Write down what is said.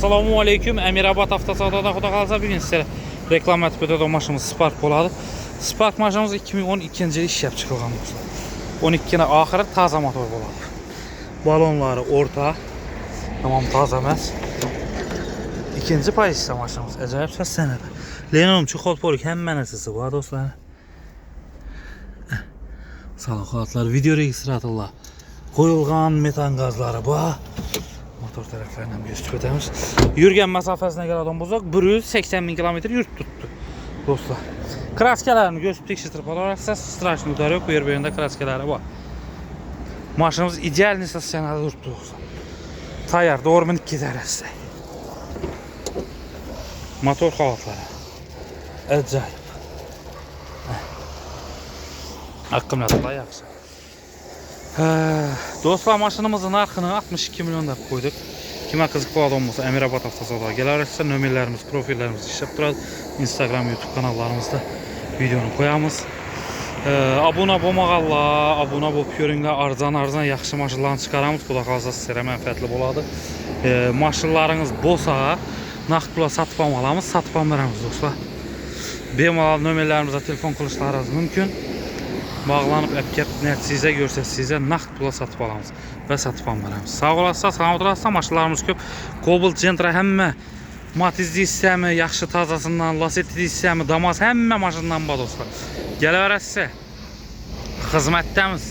Assalamu aleyküm. Emirabad avtosavdoda xudo qalsa bugün sizə reklam etib ötədə maşınımız Spark boladı. Spark maşınımız 2012-ci il işləb çıxılğan. 12-nə axırı taza motor boladı. Balonları orta. Tamam, taza məhz. İkinci pozisiya maşınımız. Əcayib səs sənədə. Leonum çox polik həm mənə səsi var dostlar. Salon xalatlar, video registratörlər. Qoyulğan metan qazları bax. Motor tərəflərindən göstərib ötəmiz. Yürgən məsafəsinə görə adam bozaq 180.000 kilometr yurt tutdu. Dostlar. Kraskələrini göstərib tekşirtirib alaraqsa straşlı udar yox. Bu yer böyündə kraskələri var. Maşınımız ideal nesə sənədə tutdu. Tayar doğru minik gedərəsə. Motor xalatları. Əcayib. Haqqımla da yaxşı. Dostlar, maşınımızın narxını 62 milyon da qoyduq. Kimə qızıq olan olsa Emirabad avtosavdoda gələrsə nömrələrimiz, profillərimiz işləb durur. Instagram, YouTube kanallarımızda videonu qoyamız. Abunə olmaqalla, abunə olub görünlə arzan yaxşı maşınlarını çıxaramız. Xuda qalsa sizə mənfəətli boladı. Maşınlarınız bolsa nağd pula satıb almalarımız, satıb almalarımız dostlar. Bemalal nömrələrimizə telefon qilishlarınız mümkün. Bağlanıb əpkət nəticə görsək sizə nağd pula satıb alamız və satıb almalarımız. Sağ olasınız, sağ olasınız. Maşınlarımız köp. Cobalt, Gentra həmmə Matizli hissəmi, yaxşı tazasından, Lasetti hissəmi, Damas həmmə maşından var dostlar. Gələ verəsə xidmətdəmiz.